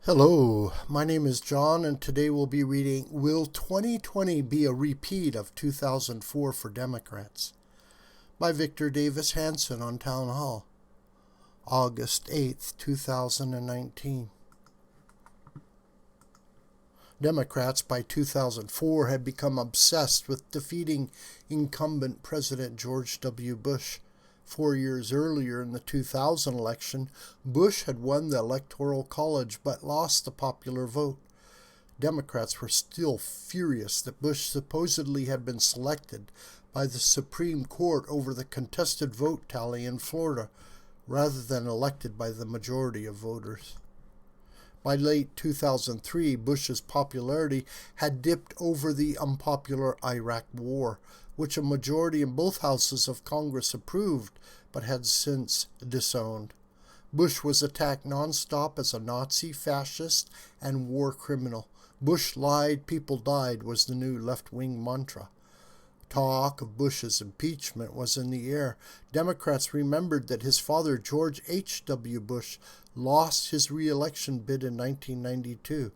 Hello, my name is John, and today we'll be reading Will 2020 Be a Repeat of 2004 for Democrats? By Victor Davis Hanson on Townhall, August 8th, 2019. Democrats by 2004 had become obsessed with defeating incumbent President George W. Bush. 4 years earlier in the 2000 election, Bush had won the Electoral College but lost the popular vote. Democrats were still furious that Bush supposedly had been selected by the Supreme Court over the contested vote tally in Florida, rather than elected by the majority of voters. By late 2003, Bush's popularity had dipped over the unpopular Iraq War, which a majority in both houses of Congress approved, but had since disowned. Bush was attacked nonstop as a Nazi, fascist, and war criminal. Bush lied, people died was the new left-wing mantra. Talk of Bush's impeachment was in the air. Democrats remembered that his father, George H.W. Bush, lost his re-election bid in 1992.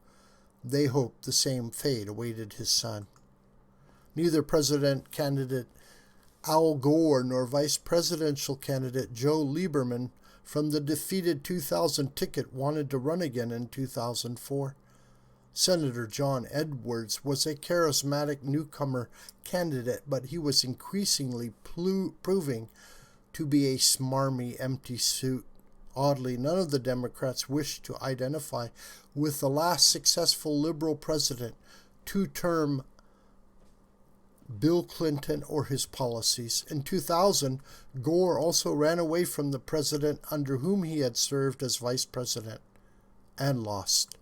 They hoped the same fate awaited his son. Neither president candidate Al Gore nor vice presidential candidate Joe Lieberman from the defeated 2000 ticket wanted to run again in 2004. Senator John Edwards was a charismatic newcomer candidate, but he was increasingly proving to be a smarmy, empty suit. Oddly, none of the Democrats wished to identify with the last successful liberal president, two-term Bill Clinton, or his policies. In 2000, Gore also ran away from the president under whom he had served as vice president, and lost.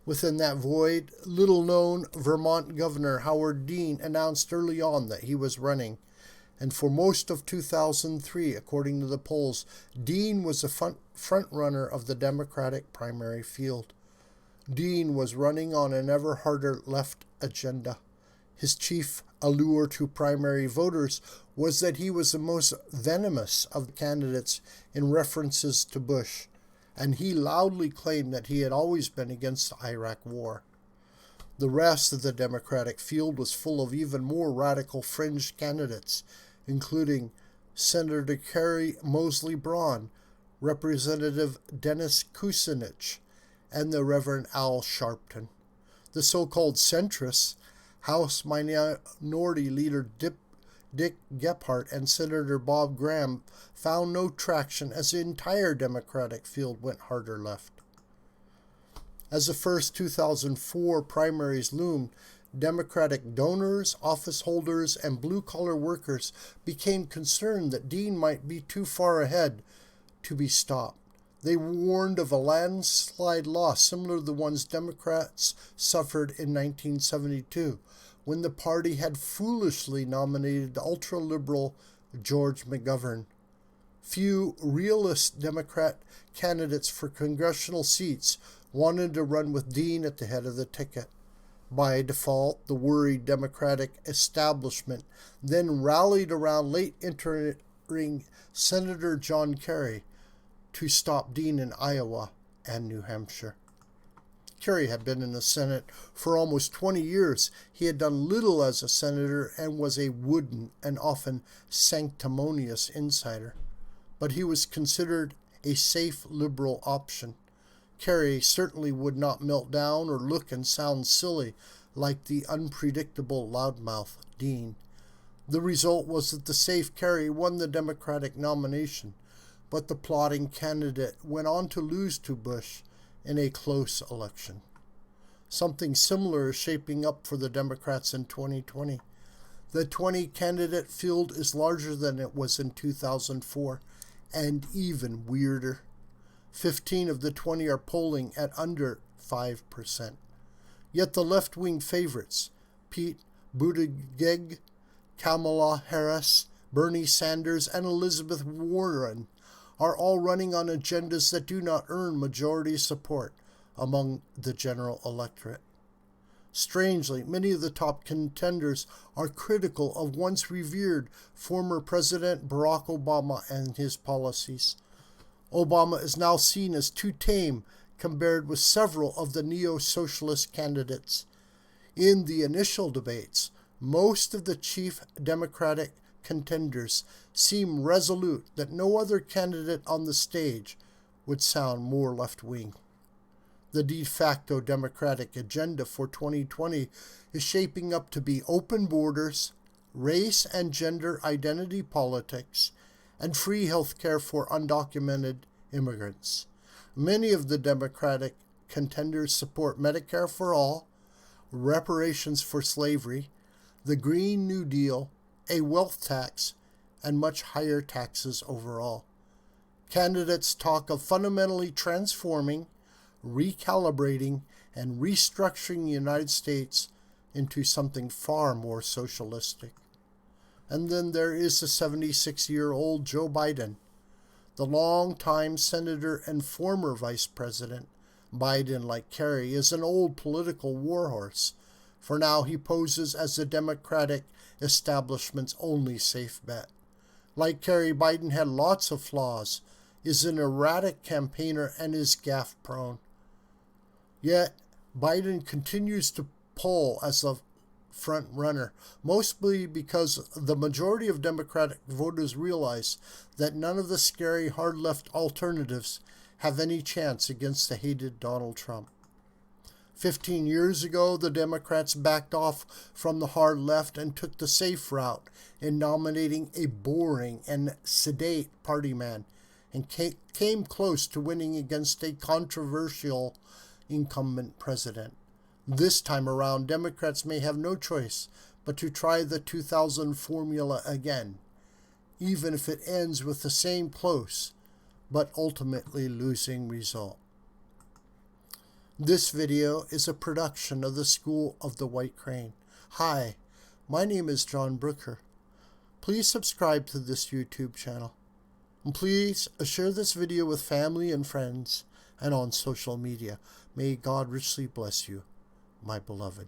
Within that void, little-known Vermont Governor Howard Dean announced early on that he was running, and for most of 2003, according to the polls, Dean was the front-runner of the Democratic primary field. Dean was running on an ever harder left agenda. His chief allure to primary voters was that he was the most venomous of the candidates in references to Bush, and he loudly claimed that he had always been against the Iraq War. The rest of the Democratic field was full of even more radical fringe candidates, including Senator Kerry Moseley Braun, Representative Dennis Kucinich, and the Reverend Al Sharpton. The so-called centrists, House Minority Leader Dick Gephardt and Senator Bob Graham, found no traction as the entire Democratic field went harder left. As the first 2004 primaries loomed, Democratic donors, office holders, and blue-collar workers became concerned that Dean might be too far ahead to be stopped. They warned of a landslide loss similar to the ones Democrats suffered in 1972, when the party had foolishly nominated the ultra-liberal George McGovern. Few realist Democrat candidates for congressional seats wanted to run with Dean at the head of the ticket. By default, the worried Democratic establishment then rallied around late entering Senator John Kerry to stop Dean in Iowa and New Hampshire. Kerry had been in the Senate for almost 20 years. He had done little as a senator and was a wooden and often sanctimonious insider. But he was considered a safe liberal option. Kerry certainly would not melt down or look and sound silly like the unpredictable loudmouth Dean. The result was that the safe Kerry won the Democratic nomination, but the plotting candidate went on to lose to Bush in a close election. Something similar is shaping up for the Democrats in 2020. The 20-candidate field is larger than it was in 2004, and even weirder. 15 of the 20 are polling at under 5%. Yet the left-wing favorites, Pete Buttigieg, Kamala Harris, Bernie Sanders, and Elizabeth Warren, are all running on agendas that do not earn majority support among the general electorate. Strangely, many of the top contenders are critical of once revered former President Barack Obama and his policies. Obama is now seen as too tame, compared with several of the neo-socialist candidates. In the initial debates, most of the chief Democratic contenders seemed resolute that no other candidate on the stage would sound more left-wing. The de facto Democratic agenda for 2020 is shaping up to be open borders, race and gender identity politics, and free health care for undocumented immigrants. Many of the Democratic contenders support Medicare for all, reparations for slavery, the Green New Deal, a wealth tax, and much higher taxes overall. Candidates talk of fundamentally transforming, recalibrating, and restructuring the United States into something far more socialistic. And then there is the 76-year-old Joe Biden. The longtime senator and former vice president, Biden, like Kerry, is an old political warhorse. For now, he poses as the Democratic establishment's only safe bet. Like Kerry, Biden had lots of flaws, is an erratic campaigner, and is gaffe-prone. Yet, Biden continues to poll as a front runner, mostly because the majority of Democratic voters realize that none of the scary hard-left alternatives have any chance against the hated Donald Trump. 15 years ago, the Democrats backed off from the hard left and took the safe route in nominating a boring and sedate party man, and came close to winning against a controversial incumbent president. This time around, Democrats may have no choice but to try the 2000 formula again, even if it ends with the same close but ultimately losing result. This video is a production of the School of the White Crane. Hi, my name is John Brooker. Please subscribe to this YouTube channel. And please share this video with family and friends and on social media. May God richly bless you, my beloved.